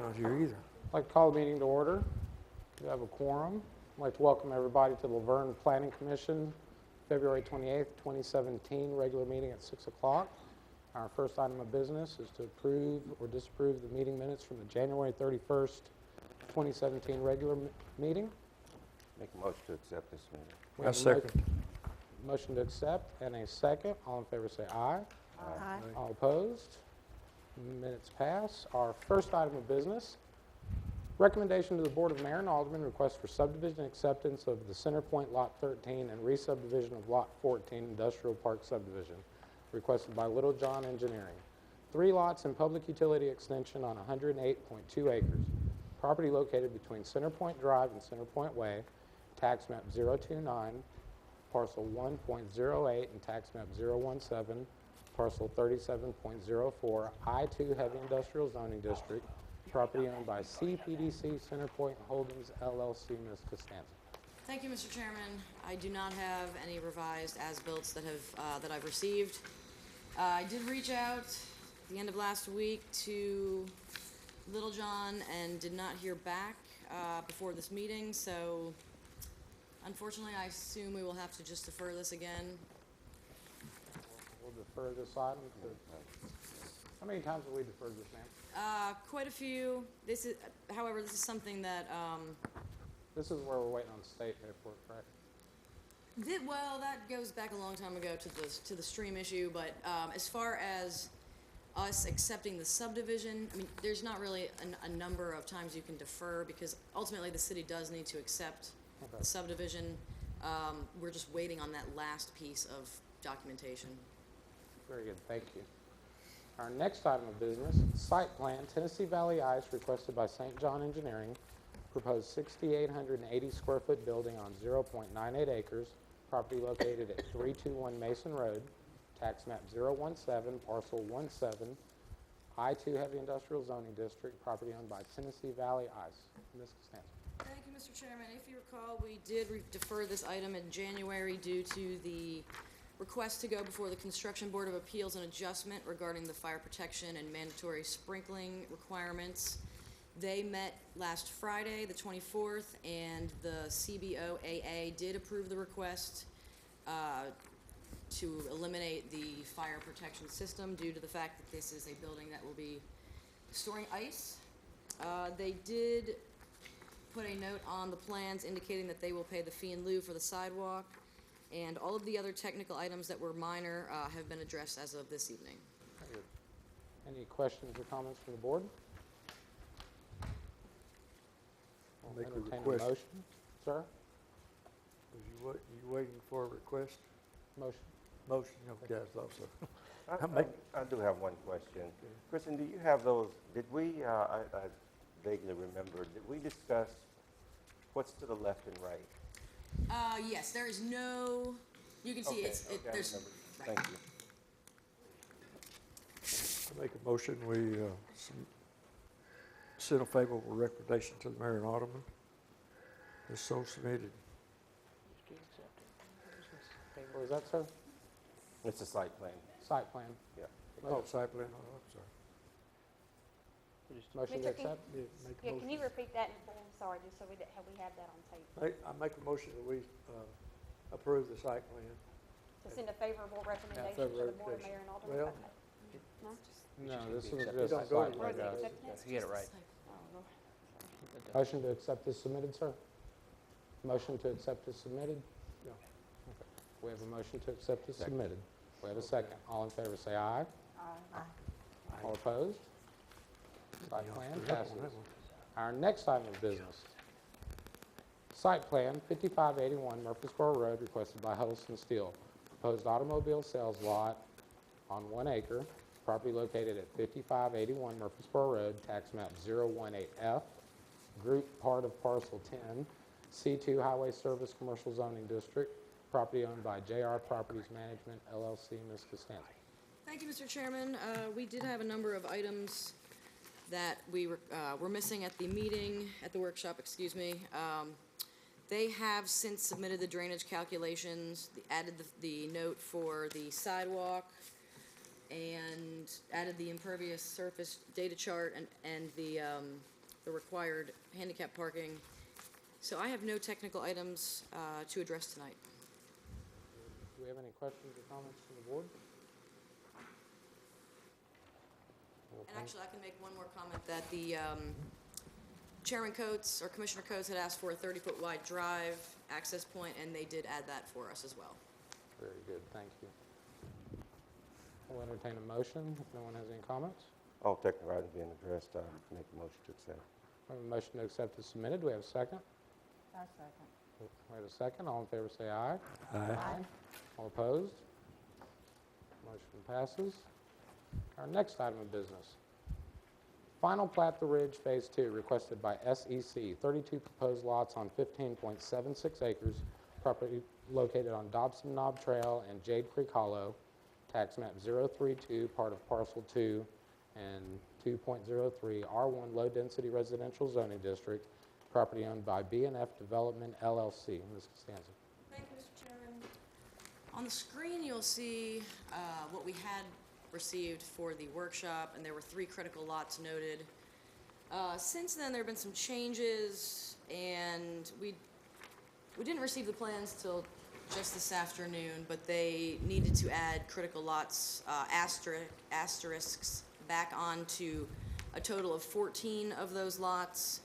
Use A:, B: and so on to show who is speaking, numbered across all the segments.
A: Not here either.
B: I'd like to call the meeting to order. We have a quorum. I'd like to welcome everybody to the Laverne Planning Commission, February 28th, 2017, regular meeting at 6 o'clock. Our first item of business is to approve or disapprove the meeting minutes from the January 31st, 2017 regular meeting.
C: Make a motion to accept this meeting.
B: We have
A: I
B: a
A: second.
B: Motion to accept and a second. All in favor say aye.
C: Aye.
B: All opposed? Minutes pass. Our first item of business, recommendation to the Board of Mayor and Aldermen, request for subdivision acceptance of the Center Point Lot 13 and re-subdivision of Lot 14 Industrial Park subdivision, requested by Little John Engineering. 3 lots in public utility extension on 108.2 acres. Property located between Center Point Drive and Center Point Way, tax map 029, parcel 1.08 and tax map 017, parcel 37.04, I-2 Heavy Industrial Zoning District, property owned by CPDC Centerpoint Holdings LLC, Ms. Costanza.
D: Thank you, Mr. Chairman. I do not have any revised as-built that I've received. I did reach out at the end of last week to Little John and did not hear back before this meeting, so unfortunately I assume we will have to just defer this again.
B: We'll defer this item to, how many times have we deferred this, ma'am?
D: Quite a few. However, this is something that,
B: This is where we're waiting on state paperwork, correct?
D: well, that goes back a long time ago to the stream issue, but as far as us accepting the subdivision, I mean, there's not really a number of times you can defer because ultimately the city does need to accept the subdivision. We're just waiting on that last piece of documentation.
B: Very good, thank you. Our next item of business, site plan, Tennessee Valley Ice, requested by St. John Engineering, proposed 6,880 square foot building on 0.98 acres, property located at 321 Mason Road, tax map 017, parcel 17, I-2 Heavy Industrial Zoning District, property owned by Tennessee Valley Ice. Ms. Costanza.
D: Thank you, Mr. Chairman. If you recall, we did defer this item in January due to the request to go before the Construction Board of Appeals and Adjustment regarding the fire protection and mandatory sprinkling requirements. They met last Friday, the 24th, and the CBOAA did approve the request to eliminate the fire protection system due to the fact that this is a building that will be storing ice. They did put a note on the plans indicating that they will pay the fee in lieu for the sidewalk, and all of the other technical items that were minor have been addressed as of this evening.
B: Very good. Any questions or comments from the board?
A: I'll make a
B: Entertain
A: request.
B: motion, sir?
A: Was you waiting for a request?
B: Motion.
A: Motion, okay, I thought so.
C: I do have one question. Kristen, do you have those, did we, I vaguely remember, did we discuss what's to the left and right?
D: Yes, there is no, you can see
C: Okay,
D: it's,
C: okay, I
D: there's,
C: remember.
D: right.
C: Thank you.
A: I make a motion, we send a favorable recommendation to the mayor and alderman. It's so submitted.
B: What was that, sir?
C: It's a site plan,
B: Site plan.
C: yeah.
A: Oh, site plan, oh, I'm sorry.
B: Motion to
E: Mr. King?
B: accept?
A: Yeah, make a
E: Yeah, can you
A: motion.
E: repeat that in full? I'm sorry, just so we have that on tape.
A: I make a motion that we approve the site plan.
E: To send a favorable recommendation to
A: favorable
E: the board,
A: recommendation.
E: mayor and alderman?
A: Well,
E: Okay. No?
B: No, this is
A: accepted.
B: just
A: Don't
B: site
A: go
B: plan.
A: anywhere,
E: Or is it
A: guys.
E: acceptance?
F: You get it right.
E: Oh, Lord.
B: Motion to accept is submitted, sir? Motion to accept is submitted?
A: Yeah.
B: Okay. We have a motion to accept is
C: Second.
B: submitted. We have a second. All in favor say aye.
E: Aye.
B: All opposed? Site
A: Yeah,
B: plan
A: hurry up on
B: passes.
A: that one.
B: Our next item of business, site plan 5581 Murfreesboro Road, requested by Huddleston Steel. Proposed automobile sales lot on 1 acre, property located at 5581 Murfreesboro Road, tax map 018F, group part of parcel 10, C2 Highway Service Commercial Zoning District, property owned by JR Properties Management LLC. Ms. Costanza.
D: Thank you, Mr. Chairman. We did have a number of items that we were missing at the meeting, at the workshop, excuse me. They have since submitted the drainage calculations, added the note for the sidewalk, and added the impervious surface data chart and the the required handicap parking. So I have no technical items to address tonight.
B: Do we have any questions or comments from the board?
D: And actually, I can make one more comment that the Chairman Coates or Commissioner Coates had asked for a 30-foot wide drive access point, and they did add that for us as well.
B: Very good, thank you. We'll entertain a motion if no one has any comments.
C: All technical items being addressed, make a motion to accept.
B: We have a motion to accept is submitted. Do we have a second?
E: A second.
B: We have a second. All in favor say aye.
E: Aye.
B: All opposed? Motion passes. Our next item of business. Final plat the Ridge Phase 2 requested by SEC, 32 proposed lots on 15.76 acres, property located on Dobson Knob Trail and Jade Creek Hollow, tax map 032, part of Parcel 2 and 2.03, R1 Low Density Residential Zoning District, property owned by B&F Development LLC. Ms. Costanza.
D: Thank you, Mr. Chairman. On the screen, you'll see what we had received for the workshop, and there were 3 critical lots noted. Since then, there have been some changes, and we didn't receive the plans till just this afternoon, but they needed to add critical lots, asterisks, back onto a total of 14 of those lots.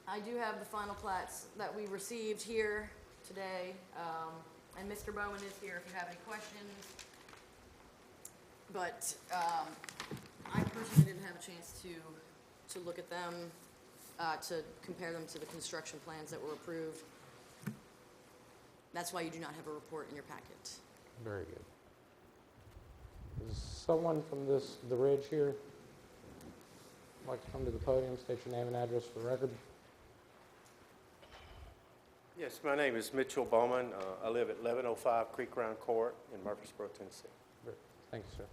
D: I do have the final plats that we received here today, and Mr. Bowman is here if you have any questions. But I personally didn't have a chance to look at them, to compare them to the construction plans that were approved. That's why you do not have a report in your packet.
B: Very good. Is someone from the Ridge here like to come to the podium, state your name and address for the record?
F: Yes, my name is Mitchell Bowman. I live at 1105 Creek Run Court in Murfreesboro, Tennessee.
B: Great. Thank you, sir.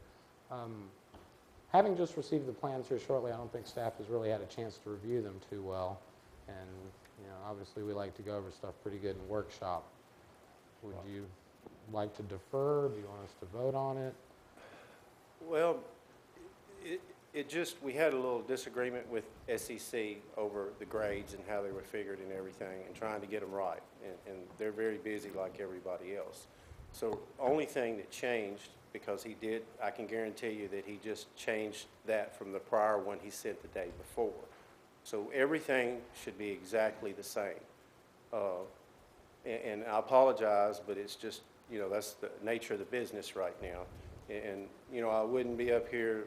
B: Having just received the plans here shortly, I don't think staff has really had a chance to review them too well. And, you know, obviously we like to go over stuff pretty good in workshop. Would you like to defer? Do you want us to vote on it?
F: Well, we had a little disagreement with SEC over the grades and how they were figured and everything, and trying to get them right. And they're very busy like everybody else. So only thing that changed, because he did, I can guarantee you that he just changed that from the prior one he sent the day before. So everything should be exactly the same. And I apologize, but it's just, you know, that's the nature of the business right now. And, you know, I wouldn't be up here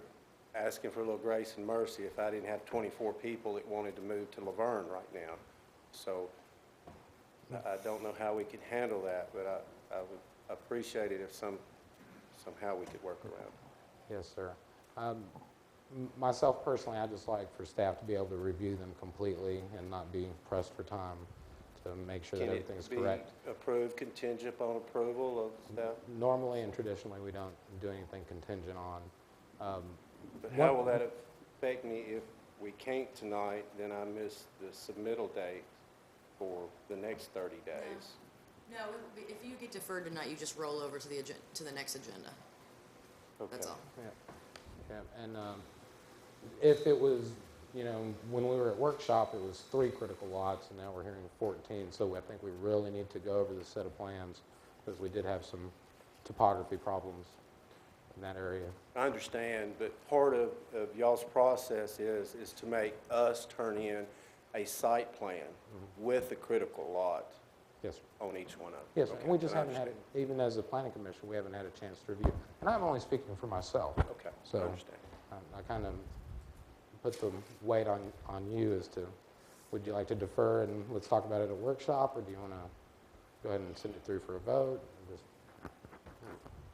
F: asking for a little grace and mercy if I didn't have 24 people that wanted to move to Laverne right now. So I don't know how we could handle that, but I would appreciate it if somehow we could work around it.
B: Yes, sir. Myself personally, I just like for staff to be able to review them completely and not be pressed for time to make sure that everything's correct.
F: Can it be approved contingent upon approval of staff?
B: Normally and traditionally, we don't do anything contingent on.
F: But how will that affect me if we can't tonight, then I miss the submittal date for the next 30 days?
D: No, if you get deferred tonight, you just roll over to the next agenda.
F: Okay.
D: That's all.
B: Yeah, and if it was, you know, when we were at workshop, it was 3 critical lots, and now we're hearing 14. So I think we really need to go over the set of plans because we did have some topography problems in that area.
F: I understand, but part of y'all's process is to make us turn in a site plan with the critical lot
B: Yes, sir.
F: on each one of them.
B: Yes, sir.
F: Okay,
B: And we just
F: I
B: haven't had, even as a planning commission, we haven't had a chance to review. And I'm only speaking for myself.
F: Okay,
B: So
F: I understand.
B: I kind of put the weight on you as to, would you like to defer and let's talk about it at a workshop, or do you want to go ahead and send it through for a vote? Just,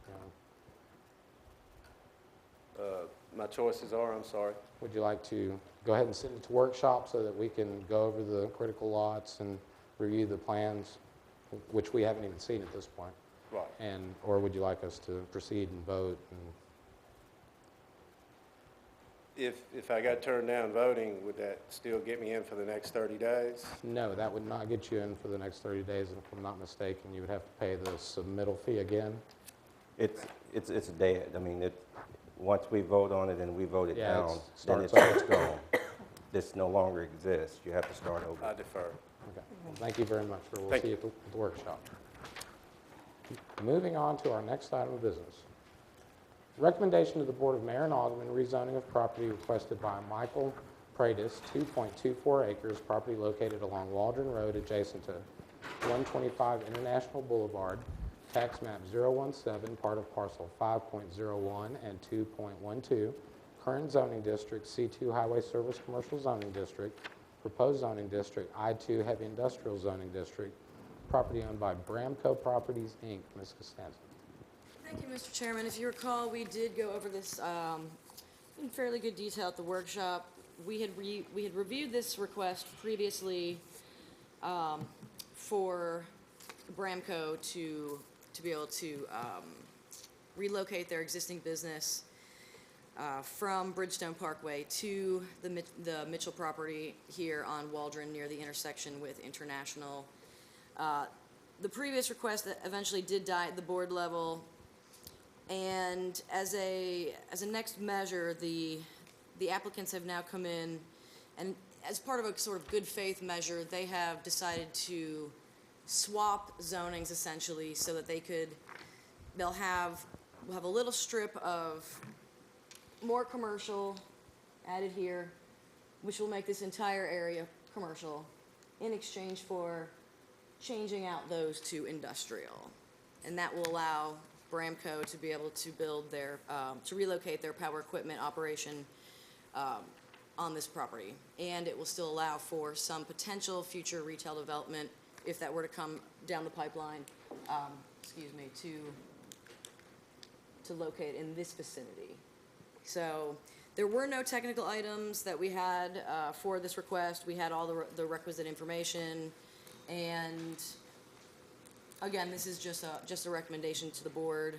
B: you know,
F: My choices are, I'm sorry.
B: would you like to go ahead and send it to workshop so that we can go over the critical lots and review the plans, which we haven't even seen at this point?
F: Right.
B: Or would you like us to proceed and vote?
F: If I got turned down voting, would that still get me in for the next 30 days?
B: No, that would not get you in for the next 30 days, and if I'm not mistaken, you would have to pay the submittal fee again.
C: It's dead. I mean, once we vote on it and we vote it
B: Yeah,
C: down,
B: it
C: then
B: starts
C: it's gone. this no longer exists. You have to start over.
F: I defer.
B: Okay, well, thank you very much, sir. We'll
F: Thank
B: see you
F: you.
B: at the workshop. Moving on to our next item of business. Recommendation to the Board of Mayor and Aldermen, rezoning of property requested by Michael Pratis, 2.24 acres, property located along Waldron Road adjacent to 125 International Boulevard, tax map 017, part of parcel 5.01 and 2.12, current zoning district, C2 Highway Service Commercial Zoning District, proposed zoning district, I2 Heavy Industrial Zoning District, property owned by Bramco Properties, Inc. Ms. Costanza.
D: Thank you, Mr. Chairman. If you recall, we did go over this in fairly good detail at the workshop. We had reviewed this request previously for Bramco to be able to relocate their existing business from Bridgestone Parkway to the Mitchell property here on Waldron near the intersection with International. The previous request that eventually did die at the board level, and as a next measure, the applicants have now come in, and as part of a sort of good faith measure, they have decided to swap zonings essentially so that we'll have a little strip of more commercial added here, which will make this entire area commercial in exchange for changing out those to industrial. And that will allow Bramco to be able to build to relocate their power equipment operation on this property. And it will still allow for some potential future retail development if that were to come down the pipeline, to locate in this vicinity. So there were no technical items that we had for this request. We had all the requisite information, and again, this is just a recommendation to the board,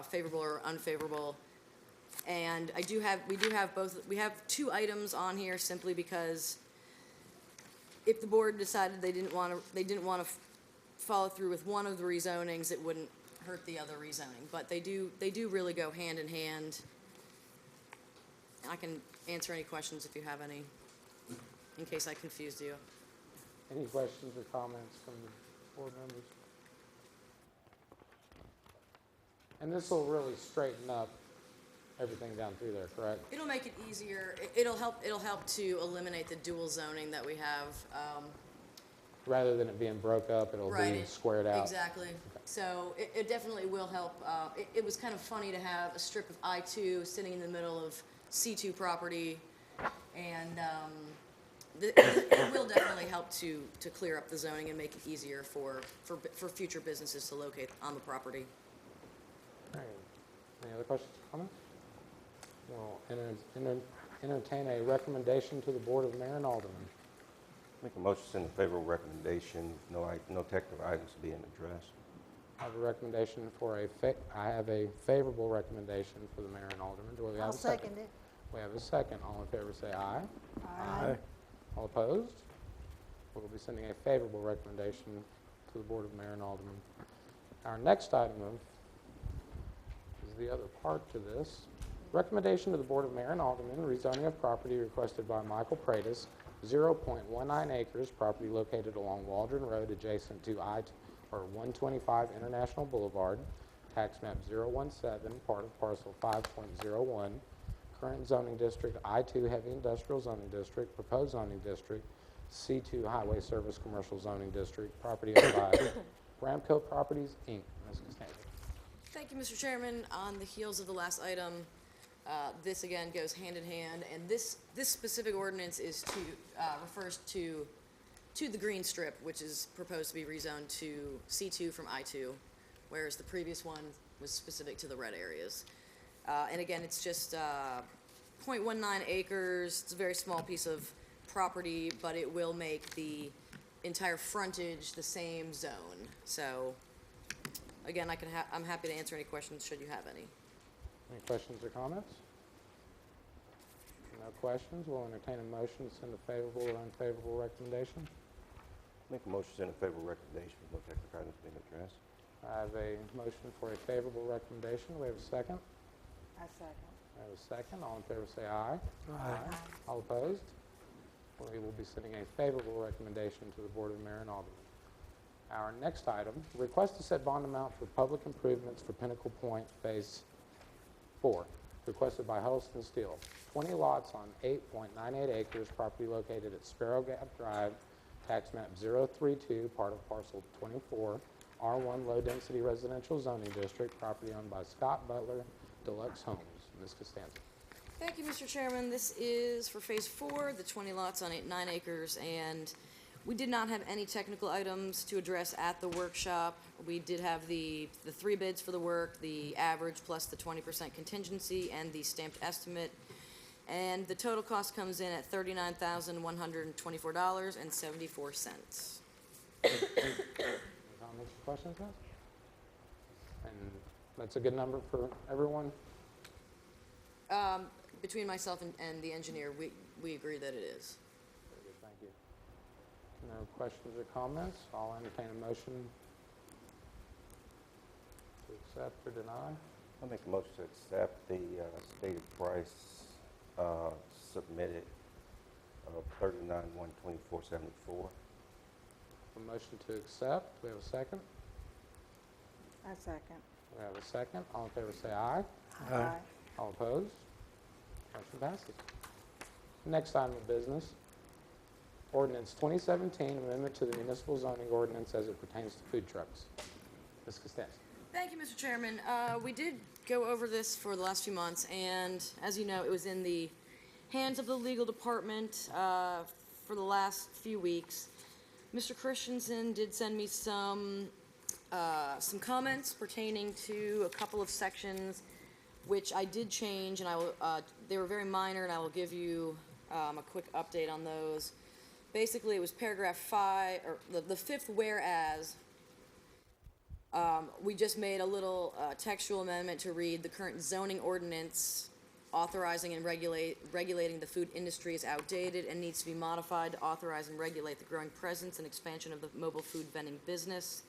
D: favorable or unfavorable. And we have two items on here simply because if the board decided they didn't want to follow through with one of the rezonings, it wouldn't hurt the other rezoning. But they do really go hand in hand. I can answer any questions if you have any, in case I confused you.
B: Any questions or comments from the board members? And this will really straighten up everything down through there, correct?
D: It'll make it easier. It'll help to eliminate the dual zoning that we have.
B: Rather than it being broke up, it'll be squared out.
D: Exactly. So it definitely will help. It was kind of funny to have a strip of I-2 sitting in the middle of C2 property, and it will definitely help to clear up the zoning and make it easier for future businesses to locate on the property.
B: All right. Any other questions or comments? We'll entertain a recommendation to the Board of Mayor and Aldermen.
C: Make a motion to send a favorable recommendation, no technical items being addressed.
B: I have a recommendation I have a favorable recommendation for the Mayor and Aldermen. Do we have
E: I'll
B: a second?
E: second it.
B: We have a second. All in favor say aye.
E: Aye.
B: All opposed? We'll be sending a favorable recommendation to the Board of Mayor and Aldermen. Our next item is the other part to this. Recommendation to the Board of Mayor and Aldermen, rezoning of property requested by Michael Pratis, 0.19 acres, property located along Waldron Road adjacent to 125 International Boulevard, tax map 017, part of parcel 5.01, current zoning district, I2 Heavy Industrial Zoning District, proposed zoning district, C2 Highway Service Commercial Zoning District, property owned by Bramco Properties, Inc. Ms. Costanza.
D: Thank you, Mr. Chairman. On the heels of the last item, this again goes hand in hand, and this specific ordinance refers to the green strip, which is proposed to be rezoned to C2 from I2, whereas the previous one was specific to the red areas. And again, it's just 0.19 acres. It's a very small piece of property, but it will make the entire frontage the same zone. So again, I'm happy to answer any questions should you have any.
B: Any questions or comments? No questions. We'll entertain a motion to send a favorable or unfavorable recommendation.
C: Make a motion to send a favorable recommendation, no technical items being addressed.
B: I have a motion for a favorable recommendation. We have a second.
E: I second.
B: I have a second. All in favor say aye.
A: Aye.
B: All opposed? We will be sending a favorable recommendation to the Board of Mayor and Aldermen. Our next item, request to set bond amount for public improvements for Pinnacle Point Phase 4, requested by Huddleston Steel. 20 lots on 8.98 acres, property located at Sparrow Gap Drive, tax map 032, part of Parcel 24, R1 Low Density Residential Zoning District, property owned by Scott Butler Deluxe Homes. Ms. Costanza.
D: Thank you, Mr. Chairman. This is for Phase 4, the 20 lots on 9 acres, and we did not have any technical items to address at the workshop. We did have the 3 bids for the work, the average plus the 20% contingency, and the stamped estimate. And the total cost comes in at $39,124.74.
B: Any comments or questions, guys? And that's a good number for everyone?
D: Between myself and the engineer, we agree that it is.
B: Very good, thank you. No questions or comments? I'll entertain a motion to accept or deny.
C: I'll make a motion to accept the stated price submitted of $39,124.74.
B: A motion to accept. We have a second.
E: I second.
B: We have a second. All in favor say aye.
E: Aye.
B: All opposed? Motion passes. Next item of business, Ordinance 2017, amendment to the Municipal Zoning Ordinance as it pertains to food trucks. Ms. Costanza.
D: Thank you, Mr. Chairman. We did go over this for the last few months, and as you know, it was in the hands of the legal department for the last few weeks. Mr. Christensen did send me some comments pertaining to a couple of sections, which I did change, and I will. They were very minor, and I will give you a quick update on those. Basically, it was paragraph 5, or the fifth whereas. We just made a little textual amendment to read the current zoning ordinance authorizing and regulating the food industry is outdated and needs to be modified to authorize and regulate the growing presence and expansion of the mobile food vending business.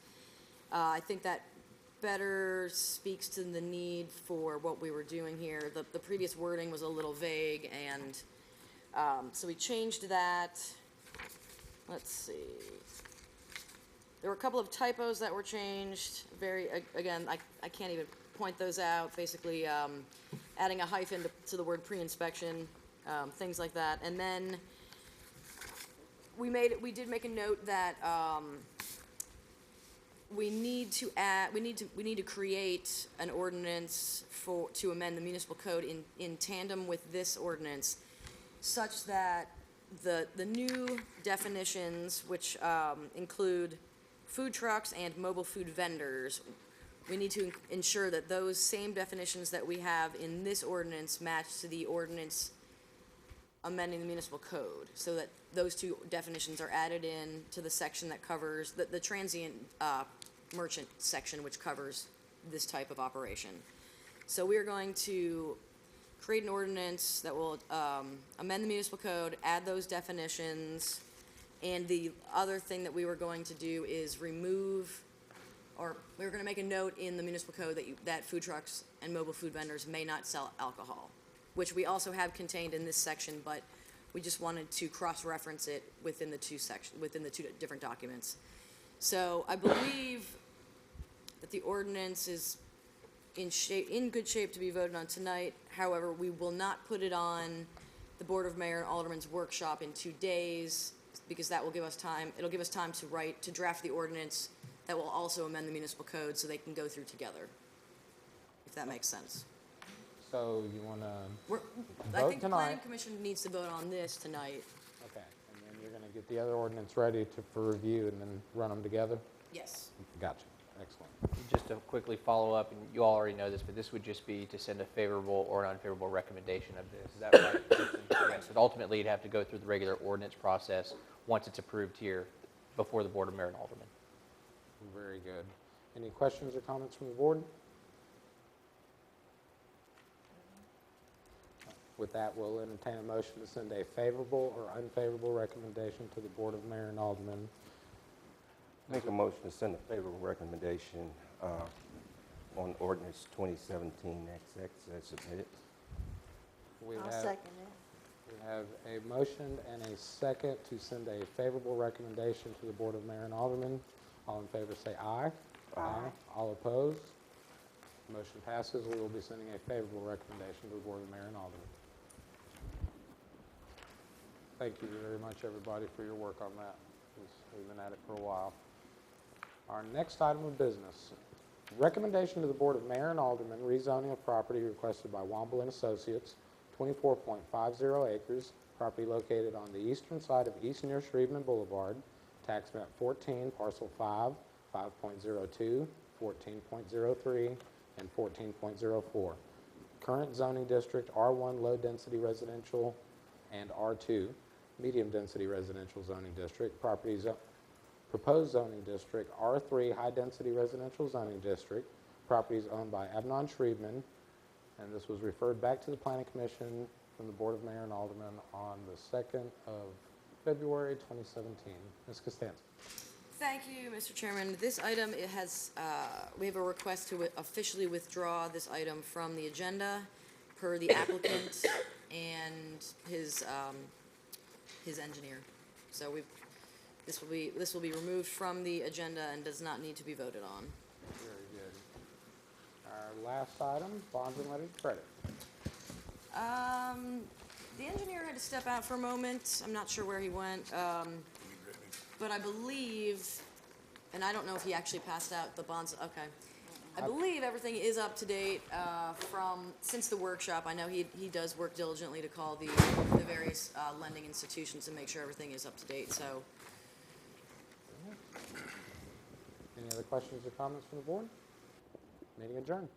D: I think that better speaks to the need for what we were doing here. The previous wording was a little vague, and so we changed that. Let's see. There were a couple of typos that were changed. Again, I can't even point those out. Basically, adding a hyphen to the word pre-inspection, things like that. And then we did make a note that we need to create an ordinance to amend the municipal code in tandem with this ordinance, such that the new definitions, which include food trucks and mobile food vendors, we need to ensure that those same definitions that we have in this ordinance match to the ordinance amending the municipal code, so that those two definitions are added in to the section that covers the transient merchant section, which covers this type of operation. So we are going to create an ordinance that will amend the municipal code, add those definitions. And the other thing that we were going to do is we were going to make a note in the municipal code that food trucks and mobile food vendors may not sell alcohol, which we also have contained in this section, but we just wanted to cross-reference it within the two different documents. So I believe that the ordinance is in good shape to be voted on tonight. However, we will not put it on the Board of Mayor and Aldermen's workshop in 2 days, because that will give us time. It'll give us time to draft the ordinance that will also amend the municipal code, so they can go through together, if that makes sense.
B: So you want to
D: I
B: vote
D: think the planning
B: tonight?
D: commission needs to vote on this tonight.
B: Okay, and then you're going to get the other ordinance ready for review and then run them together?
D: Yes.
B: Gotcha, excellent.
G: Just to quickly follow up, and you all already know this, but this would just be to send a favorable or an unfavorable recommendation of this. Is that right? Yes. And ultimately, you'd have to go through the regular ordinance process once it's approved here before the Board of Mayor and Aldermen.
B: Very good. Any questions or comments from the board? With that, we'll entertain a motion to send a favorable or unfavorable recommendation to the Board of Mayor and Aldermen.
C: Make a motion to send a favorable recommendation on ordinance 2017 XX as submitted.
B: We
E: I'll
B: have
E: second it.
B: We have a motion and a second to send a favorable recommendation to the Board of Mayor and Aldermen. All in favor say aye.
E: Aye.
B: All opposed? Motion passes. We will be sending a favorable recommendation to the Board of Mayor and Aldermen. Thank you very much, everybody, for your work on that. We've been at it for a while. Our next item of business, recommendation to the Board of Mayor and Aldermen, rezoning of property requested by Womble and Associates, 24.50 acres, property located on the eastern side of East near Shreveman Boulevard, tax map 14, parcel 5, 5.02, 14.03, and 14.04. Current zoning district R1 low density residential and R2 medium density residential zoning district. Proposed zoning district R3 high density residential zoning district. Properties owned by Abnon Shreveman, and this was referred back to the Planning Commission from the Board of Mayor and Aldermen on the 2nd of February 2017. Ms. Costanza.
D: Thank you, Mr. Chairman. This item, it has, we have a request to officially withdraw this item from the agenda per the applicant and his engineer. So this will be removed from the agenda and does not need to be voted on.
B: Very good. Our last item, bonds and letters of credit.
D: The engineer had to step out for a moment. I'm not sure where he went. But I believe, and I don't know if he actually passed out the bonds, okay. I believe everything is up to date since the workshop. I know he does work diligently to call the various lending institutions and make sure everything is up to date, so.
B: Any other questions or comments from the board? Meeting adjourned.